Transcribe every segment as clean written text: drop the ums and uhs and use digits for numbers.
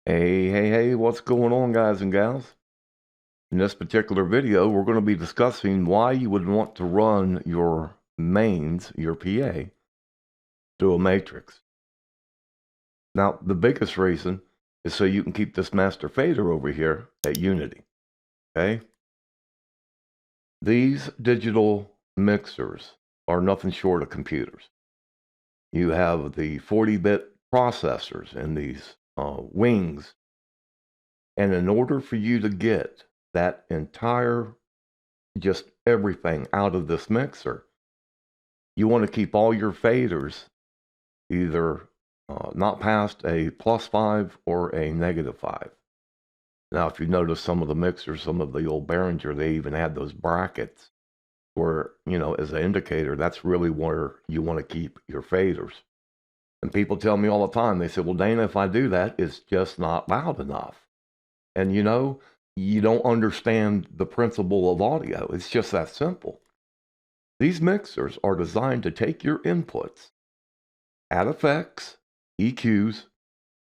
Hey, what's going on, guys and gals? In this particular video, we're going to be discussing why you would want to run your mains, your PA, through a matrix. Now, the biggest reason is so you can keep this master fader over here at unity, okay? These digital mixers are nothing short of computers. You have the 40-bit processors and these wings, and in order for you to get that entire, just everything out of this mixer, you want to keep all your faders either not past a +5 or a -5. Now, if you notice some of the mixers, some of the old Behringer, they even had those brackets where, as an indicator, that's really where you want to keep your faders. And people tell me all the time, they say, well, Dana, if I do that, it's just not loud enough. And you don't understand the principle of audio. It's just that simple. These mixers are designed to take your inputs, add effects, EQs,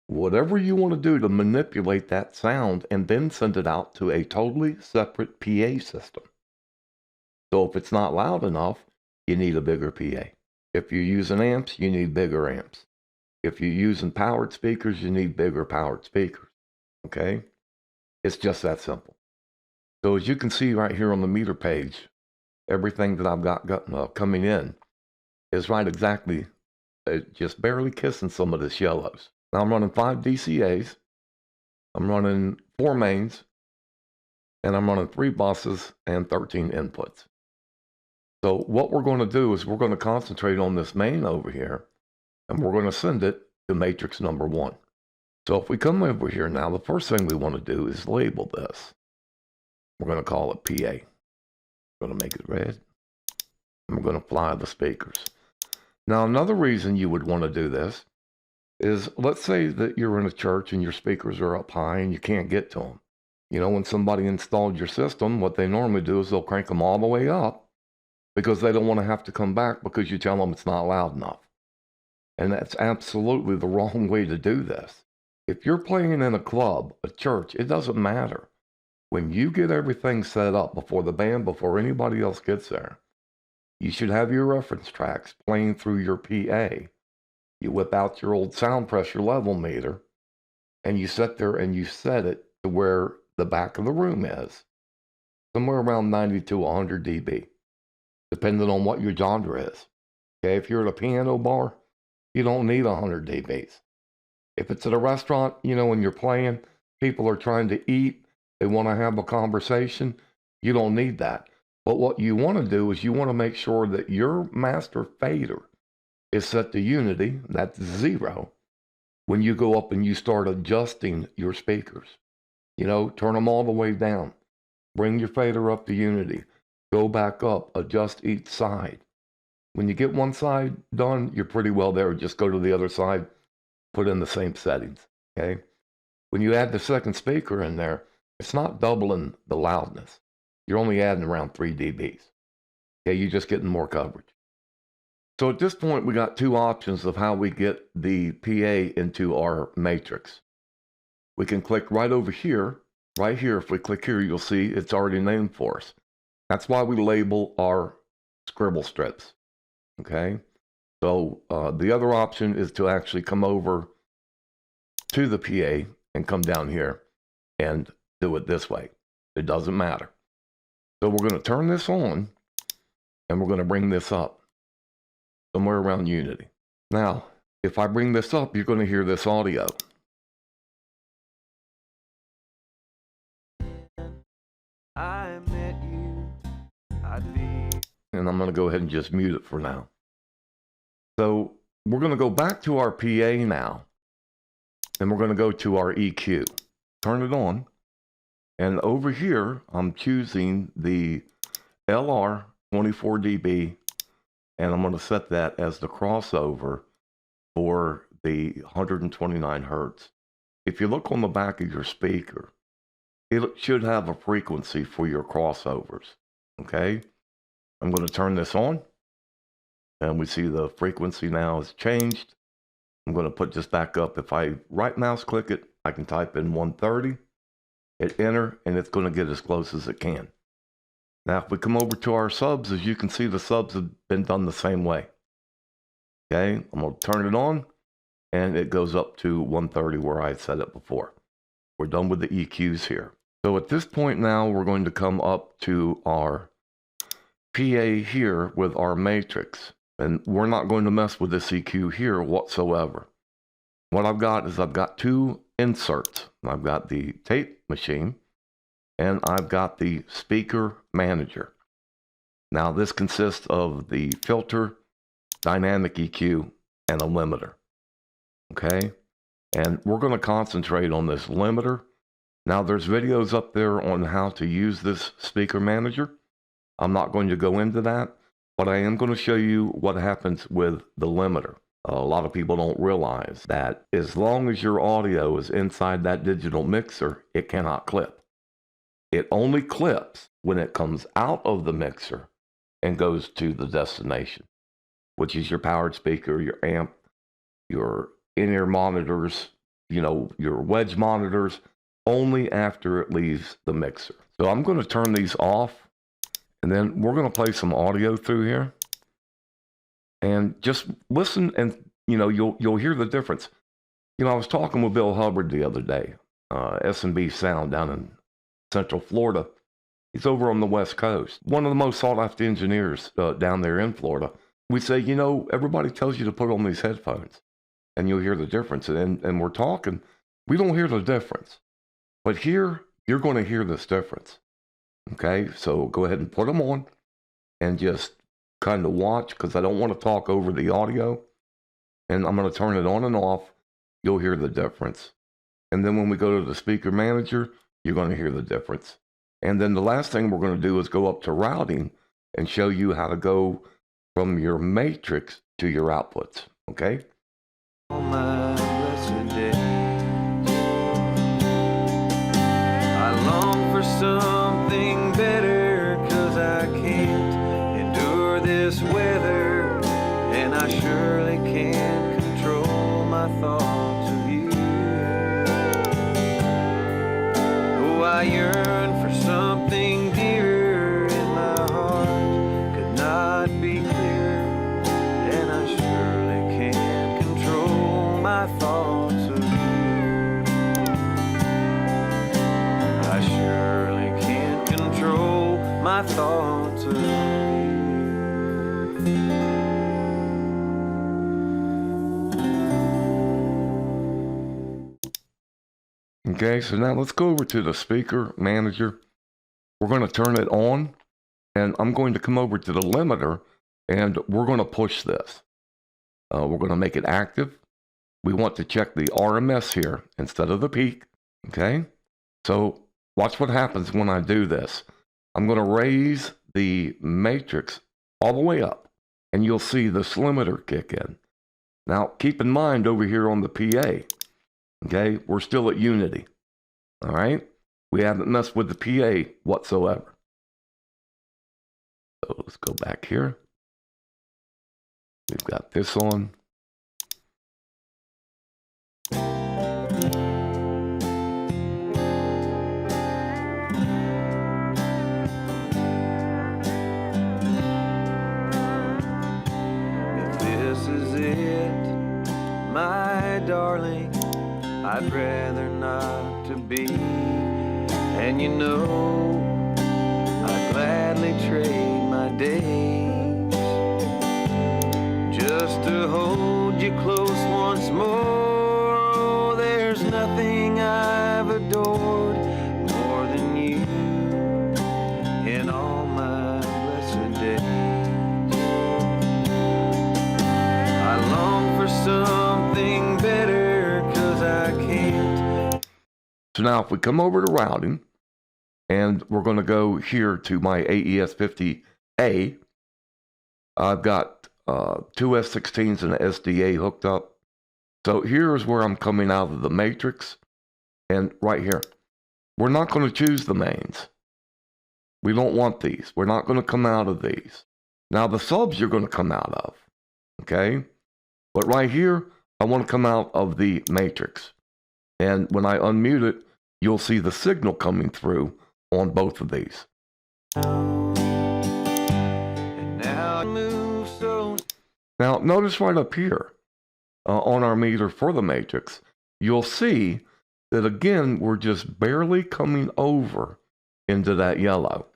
whatever you want to do to manipulate that sound, and then send it out to a totally separate PA system. So if it's not loud enough, you need a bigger PA. If you're using amps, you need bigger amps. If you're using powered speakers, you need bigger powered speakers. Okay? It's just that simple. So as you can see right here on the meter page, everything that I've got coming in is right exactly, just barely kissing some of the yellows. Now I'm running 5 DCAs, I'm running 4 mains, and I'm running 3 buses and 13 inputs. So what we're going to do is we're going to concentrate on this main over here, and we're going to send it to matrix number 1. So if we come over here now, the first thing we want to do is label this. We're going to call it PA. We're going to make it red. And we're going to fly the speakers. Now, another reason you would want to do this is, let's say that you're in a church and your speakers are up high and you can't get to them. When somebody installed your system, what they normally do is they'll crank them all the way up because they don't want to have to come back because you tell them it's not loud enough. And that's absolutely the wrong way to do this. If you're playing in a club, a church, it doesn't matter. When you get everything set up before the band, before anybody else gets there, you should have your reference tracks playing through your PA. You whip out your old sound pressure level meter, and you sit there and you set it to where the back of the room is, somewhere around 90 to 100 dB, depending on what your genre is. Okay, if you're at a piano bar, you don't need 100 dBs. If it's at a restaurant, when you're playing, people are trying to eat, they want to have a conversation, you don't need that. But what you want to do is you want to make sure that your master fader is set to unity, that's 0, when you go up and you start adjusting your speakers. Turn them all the way down. Bring your fader up to unity. Go back up, adjust each side. When you get one side done, you're pretty well there. Just go to the other side, put in the same settings, okay? When you add the second speaker in there, it's not doubling the loudness. You're only adding around 3 dBs. Okay, you're just getting more coverage. So at this point, we got 2 options of how we get the PA into our matrix. We can click right over here. Right here, if we click here, you'll see it's already named for us. That's why we label our scribble strips, okay? So the other option is to actually come over to the PA and come down here and do it this way. It doesn't matter. So we're going to turn this on and we're going to bring this up somewhere around unity. Now, if I bring this up, you're going to hear this audio. I met you, and I'm going to go ahead and just mute it for now. So we're going to go back to our PA now, and we're going to go to our EQ. Turn it on, and over here, I'm choosing the LR 24 dB, and I'm going to set that as the crossover for the 129 hertz. If you look on the back of your speaker, it should have a frequency for your crossovers, okay? I'm going to turn this on, and we see the frequency now has changed. I'm going to put this back up. If I right mouse click it, I can type in 130, hit enter, and it's going to get as close as it can. Now, if we come over to our subs, as you can see, the subs have been done the same way. Okay, I'm going to turn it on, and it goes up to 130 where I set it before. We're done with the EQs here. So at this point now, we're going to come up to our PA here with our matrix. And we're not going to mess with this EQ here whatsoever. What I've got is I've got two inserts. I've got the tape machine and I've got the speaker manager. Now this consists of the filter, dynamic EQ, and a limiter. Okay? And we're going to concentrate on this limiter. Now there's videos up there on how to use this speaker manager. I'm not going to go into that. But I am going to show you what happens with the limiter. A lot of people don't realize that as long as your audio is inside that digital mixer, it cannot clip. It only clips when it comes out of the mixer and goes to the destination, which is your powered speaker, your amp, your in-ear monitors, your wedge monitors, only after it leaves the mixer. So I'm going to turn these off. And then we're going to play some audio through here. And just listen and, you'll hear the difference. I was talking with Bill Hubbard the other day, S&B Sound down in Central Florida. He's over on the West Coast. One of the most sought-after engineers down there in Florida. We say, everybody tells you to put on these headphones. And you'll hear the difference. And we're talking. We don't hear the difference. But here, you're going to hear this difference. Okay, so go ahead and put them on and just kind of watch, because I don't want to talk over the audio. And I'm going to turn it on and off. You'll hear the difference. And then when we go to the speaker manager, you're going to hear the difference. And then the last thing we're going to do is go up to routing and show you how to go from your matrix to your outputs. Okay? On my blessed day, I long for something better, 'cause I can't endure this weather, and I surely can't control my thoughts of you. Oh, I yearn for something dearer, and my heart could not be clearer, and I surely can't control my thoughts of you. I surely can't control my thoughts of you. Okay, so now let's go over to the speaker manager. We're going to turn it on, and I'm going to come over to the limiter, and we're going to push this. We're going to make it active. We want to check the RMS here instead of the peak. Okay, so watch what happens when I do this. I'm going to raise the matrix all the way up, and you'll see the limiter kick in. Now, keep in mind over here on the PA, okay, we're still at unity. All right, we haven't messed with the PA whatsoever. So let's go back here. We've got this on. If this is it, my darling, I'd rather not to be. And I'd gladly trade my days just to hold you close once more. Oh, there's nothing I've adored more than you in all my blessed days. I long for something better, 'cause I can't. So now if we come over to routing, and we're going to go here to my AES50A, I've got two S16s and an SDA hooked up. So here's where I'm coming out of the matrix. And right here, we're not going to choose the mains. We don't want these. We're not going to come out of these. Now the subs you're going to come out of. Okay? But right here, I want to come out of the matrix. And when I unmute it, you'll see the signal coming through on both of these. Now, notice right up here on our meter for the matrix, you'll see that again, we're just barely coming over into that yellow,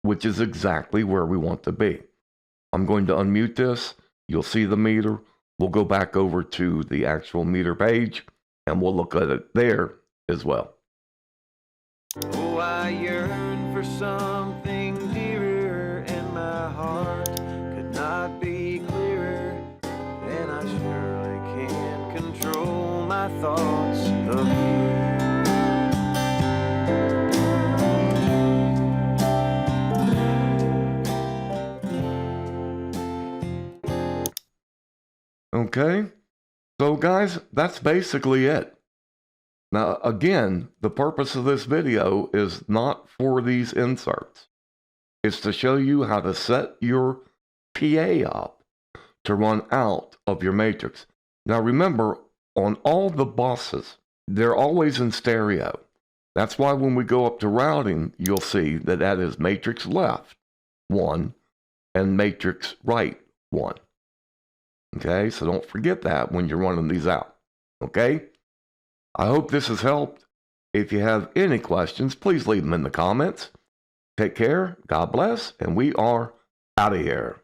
which is exactly where we want to be. I'm going to unmute this. You'll see the meter. We'll go back over to the actual meter page and we'll look at it there as well. Oh, I yearn for something dearer, and my heart could not be clearer. And I surely can't control my thoughts of you. Okay, so guys, that's basically it. Now, again, the purpose of this video is not for these inserts. It's to show you how to set your PA up to run out of your matrix. Now, remember, on all the buses, they're always in stereo. That's why when we go up to routing, you'll see that that is matrix left 1 and matrix right 1. Okay, so don't forget that when you're running these out. Okay? I hope this has helped. If you have any questions, please leave them in the comments. Take care, God bless, and we are out of here.